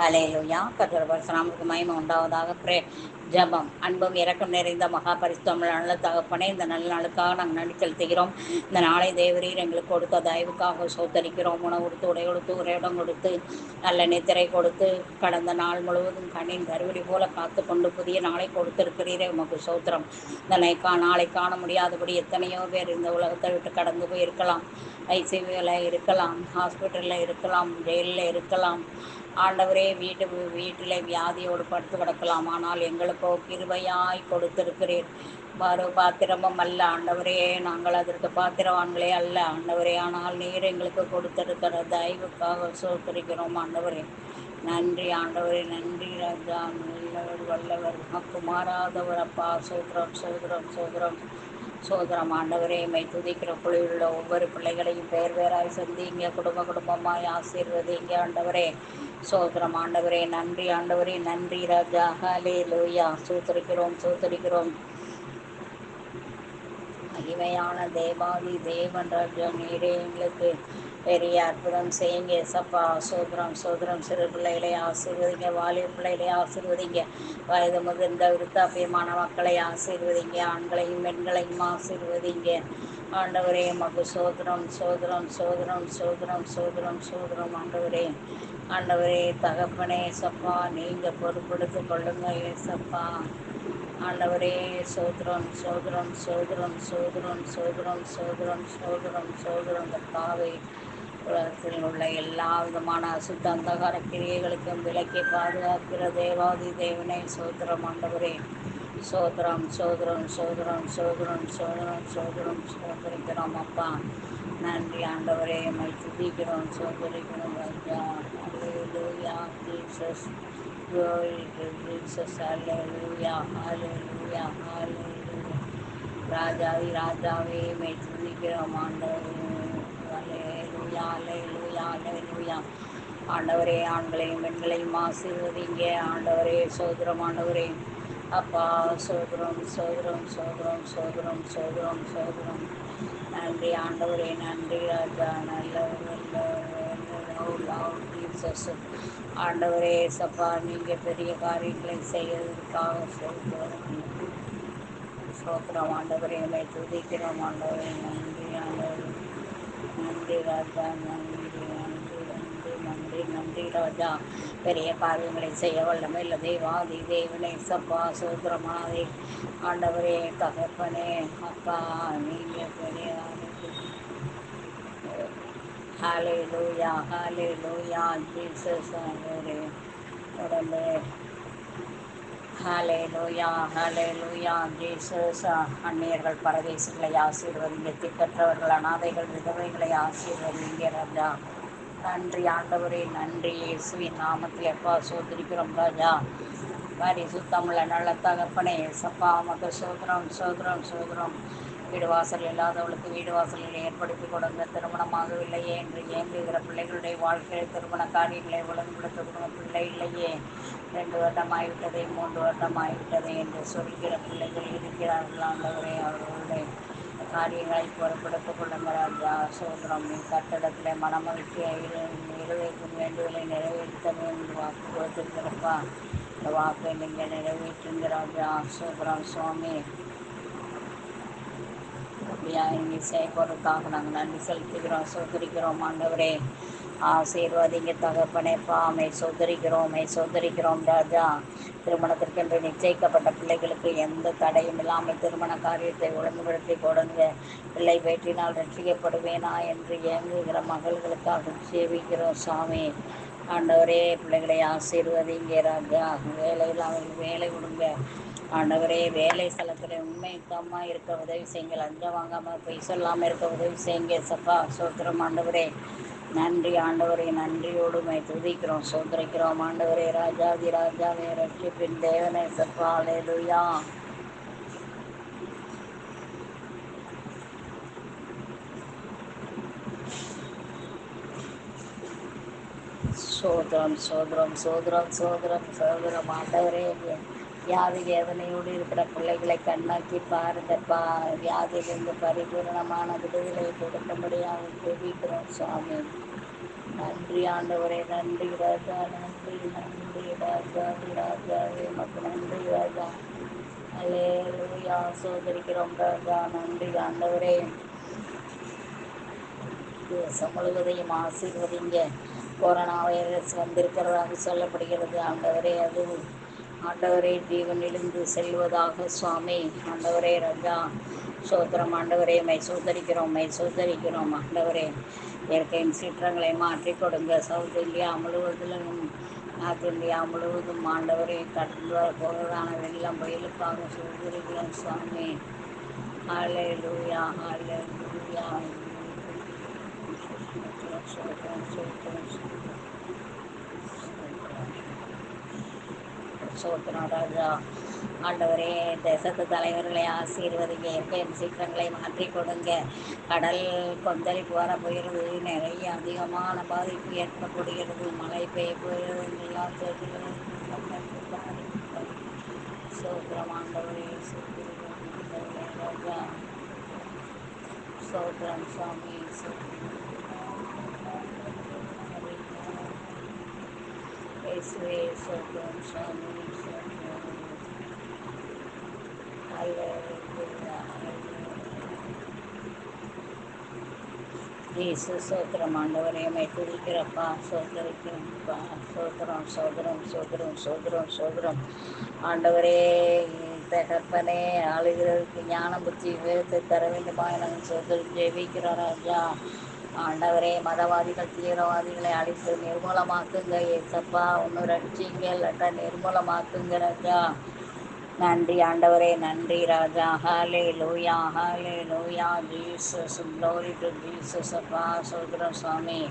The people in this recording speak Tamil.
ஹல்லேலூயா. கர்த்தருடைய பரிசுத்த நாமத்துக்கு மகிமை உண்டாவதாக. ஜெபம். அன்பும் இரக்கம் நிறைந்த மகா பரிசுத்தமுள்ள நல்ல தகப்பனே, இந்த நல்ல நாளுக்காக நாங்கள் நன்றி செலுத்துகிறோம். இந்த நாளை தேவரீர் எங்களுக்கு கொடுத்த தயவுக்காக சோத்தரிக்கிறோம். உணவு கொடுத்து, உடை கொடுத்து, உறையிடம் கொடுத்து, நல்ல நித்திரை கொடுத்து, கடந்த நாள் முழுவதும் கண்ணின் கருவடி போல காத்து கொண்டு புதிய நாளை கொடுத்திருக்கிறீரே, உமக்கு சோத்திரம். இந்த நாளை காண முடியாதபடி எத்தனையோ பேர் இந்த உலகத்தை விட்டு கடந்து போயிருக்கலாம். ஐசியூவில் இருக்கலாம், ஹாஸ்பிட்டலில் இருக்கலாம், ஜெயிலில் இருக்கலாம். ஆண்டவரே, வீட்டிலே வியாதியோடு படுத்து கிடக்கலாம். ஆனால் எங்களுக்கோ கிருபையாய் கொடுத்திருக்கிறீர். பாத்திரமும் அல்ல ஆண்டவரே, நாங்கள் அதற்கு பாத்திரவான்களே அல்ல ஆண்டவரே. ஆனால் நீர் எங்களுக்கு கொடுத்திருக்கிற தயவுக்காக சோத்தரிக்கிறோம் ஆண்டவரே. நன்றி ஆண்டவரே, நன்றி ராஜா. நல்லவர், வல்லவர், உமக்கு மாறாதவர் அப்பா. சோதரம் சோதரம் சோதரம் சோதரம் ஆண்டவரே. மை துதிக்கிற குழுவில் ஒவ்வொரு பிள்ளைகளையும் பேர் பேராய் சந்திங்க, குடும்பமாய் ஆசீர்வதிங்க ஆண்டவரே. சோதரம் ஆண்டவரே. நன்றி ஆண்டவரே, நன்றி ராஜா. ஹல்லேலூயா. சோத்தரிக்கிறோம். மகிமையான தேவாதி தேவன் ராஜா, நீரே எங்களுக்கு பெரிய அற்புதம் செய்யுங்க ஏசப்பா. சோதரம். சிறு பிள்ளைகளை ஆசீர்வதிங்க, வாலிப பிள்ளைகளை ஆசீர்வதிங்க, வயது முதிர்ந்த விருத்தாப்பியமான மக்களை ஆசீர்வதிங்க, ஆண்களையும் பெண்களையும் ஆசீர்வதிங்க ஆண்டவரே. மகு சோதரம் ஆண்டவரே. தகப்பனே சப்பா, நீங்கள் பொறுப்படுத்தி கொள்ளுங்க ஏசப்பா. ஆண்டவரே, சோதரம் கர்த்தாவே. உலகத்தில் உள்ள எல்லா விதமான அசுத்த அந்தகார கிரியைகளுக்கும் விலக்கி பாதுகாக்கிற தேவாதி தேவனே, சோதரம் ஆண்டவரே. சோதரிக்கிறோம் அப்பா. நன்றி ஆண்டவரே, மை துதிக்கிறோம், சோதரிக்கிறோம் ராஜா. Hallelujah. Jesus. Glory to Jesus. Hallelujah. ராஜாவே, மை துதிக்கிறோம் ஆண்டவரே. ஹல்லேலூயா. ஆண்டவரே, ஆண்களையும் பெண்களையும் ஆசீர்வதிங்க ஆண்டவரே. சோதரம் ஆண்டவரே அப்பா. சோதரம். நன்றி ஆண்டவரே, நன்றி ராஜா. ஜீசஸ். ஆண்டவரே சப்பா, நீங்கள் பெரிய காரியங்களை செய்வதற்காக சோத்திரம் ஆண்டவரே. மை துதிக்கிறோம் ஆண்டவரே. நன்றி ஆண்டவரே, நன்றி ராஜா. நன்றி ராஜா. பெரிய காரியங்களை செய்ய வல்லமை இல்லை தேவாதி தேவனே சப்பா. சோத்திரமானதே ஆண்டவரே. தகப்பனே அப்பா, நீங்கள் பெரிய ஹல்லேலூயா. ஜீசஸ் ஆண்டவரே. உடம்பே ஹல்லேலூயா. ஜீசஸ். அந்நியர்கள் பரதேசிகளை ஆசீர்வதிங்க, திக்கற்றவர்கள் அனாதைகள் விதவைகளை ஆசீர்வதிங்க ராஜா. நன்றி ஆண்டவரே, நன்றி இயேசுவின் நாமத்தில் எப்பா சோதரிக்கிறோம் ராஜா. பரிசுத்தமுள்ள நல்ல தகப்பனே சப்பா, உமக்கு சோதரம். வீடு வாசல் இல்லாதவளுக்கு வீடு வாசலில் ஏற்படுத்தி கொடுங்க. திருமணமாகவில்லையே என்று இயங்குகிற பிள்ளைகளுடைய வாழ்க்கையில் திருமண காரியங்களை ஒழுங்குபடுத்த கொடுங்க. பிள்ளை இல்லையே, 2 வருடமாகிவிட்டதே, 3 வருடமாகிவிட்டதே என்று சொல்கிற பிள்ளைகள் இருக்கிறார்கள் ஆண்டவரே. அவர்களுடைய காரியங்களை பொறுப்படுத்திக் கொள்ளுங்க ராஜா. சோதரம். நீ கட்டடத்தில் மனமகிழ்ச்சியை நிறைவேற்றும் வேண்டுதலை நிறைவேற்ற வேண்டும் வாக்கு கொடுத்திருக்கிறப்பா. இந்த வாக்கை நீங்கள் நிறைவேற்றுங்க ராஜா. சோதரம் சுவாமி. அப்படியா நீங்கள் செயல்படுறதுக்காக நாங்கள் நன்றி செலுத்துகிறோம், சோதரிக்கிறோம் ஆண்டவரே. ஆசீர்வாதிங்க தகப்பனேப்பா. மை சோதரிக்கிறோம் ராஜா. திருமணத்திற்கென்று நிச்சயிக்கப்பட்ட பிள்ளைகளுக்கு எந்த தடையும் இல்லாமல் திருமண காரியத்தை ஒழுங்குபடுத்தி கொடுங்க. பிள்ளை பேற்றினால் ரட்சிக்கப்படுவேனா என்று இயங்குகிற மகள்களுக்காக சேவிக்கிறோம் சாமி. ஆண்டவரே, பிள்ளைகளை ஆசீர்வதிங்க ராஜா. வேலையில் அவங்களுக்கு வேலை கொடுங்க ஆண்டவரே. வேலை ஸ்தலத்தில் உண்மைத்தமாக இருக்க உதவி செய்யுங்க. லஞ்சம் வாங்காமல் பொய் சொல்லாமல் இருக்க உதவி செய்யுங்க சப்பா. சோத்திரம் ஆண்டவரே. நன்றி ஆண்டவரே. நன்றியோடு மை துதிக்கிறோம், சோதரிக்கிறோம் ஆண்டவரே. ராஜாதி ராஜாவே, ரட்சிப்பின் தேவனே சப்பா. ஹல்லேலூயா. சோதரம் ஆண்டவரே. வியாதி வேதனையோடு இருக்கிற பிள்ளைகளை கண்ணாக்கி பாருங்கப்பா. வியாதியிலிருந்து பரிபூர்ணமான விடுதலை கொடுக்கும்படியாக ஜெபிக்கிறோம் சுவாமி. நன்றி ஆண்டவரே, நன்றி ராஜா, நன்றி நன்றி ராஜா, ராஜாவே மக்கு நன்றி ராஜா. அல்லேலூயா, சோதரிக்கிறோம் ராஜா, நன்றி ஆண்டவரே. தேசம் முழுவதையும் ஆசீர்வதிங்க. கொரோனா வைரஸ் வந்திருக்கிறதாக சொல்லப்படுகிறது ஆண்டவரே. அது ஆண்டவரே ஜீவனிலிருந்து செல்வதாக சுவாமி. ஆண்டவரே ராஜா, சோத்திரம் ஆண்டவரே. மை சோதரிக்கிறோம், மை சோதரிக்கிறோம் ஆண்டவரே. இயற்கையின் சீற்றங்களை மாற்றி கொடுங்க. சவுத் இந்தியா முழுவதிலும், நார்த் இந்தியா முழுவதும் ஆண்டவரே கடந்து வர போகிறதான வெள்ளம் புயலுக்காக சோதரிக்கிறோம் சுவாமி. ஹல்லேலூயா, ஹல்லேலூயா. சோத்திரம் ராஜா. ஆண்டவரே, தேசத்து தலைவர்களை ஆசீர்வதிங்க. இயற்கையின் சீற்றங்களை மாற்றி கொடுங்க. கடல் கொந்தளிப்பு வர போகிறது. நிறைய அதிகமான பாதிப்பு ஏற்படப்படுகிறது. மழை பெய்ய போகிறது. எல்லாம் சோத்திரம் ஆண்டவரே, சோத்திரம் ராஜா. சோத்திரம் சுவாமி, இயேசுவே சோத்திரம் சுவாமி, சோத்திரம். அல்லேலூயா, இயேசு சோத்திரம் ஆண்டவரே. மை துதிக்கிறப்பா, சோதரிக்கிறப்பா. சோத்திரம், சோதரம், சோதரம், சோதரம், சோதரம் ஆண்டவரே. தகப்பனே, ஆளுகிறதுக்கு ஞான புத்தி விவேகத்தை தர வேண்டுமா நாங்கள் சோதரி ஜெபிக்கிறோம் ராஜா. ஆண்டவரே, மதவாதிகள் தீவிரவாதிகளை அழித்து நிர்மூலமாக்குங்க. ஏசப்பா, ஒன்று ரட்சிங்க, இல்லாட்டா நிர்மூலமாக்குங்க ராஜா. நன்றி ஆண்டவரே, நன்றி ராஜா. ஹல்லேலூயா, ஹல்லேலூயா. ஜீசஸ், க்ளோரி டு ஜீசஸ் அப்பா. சோதரம் சுவாமி.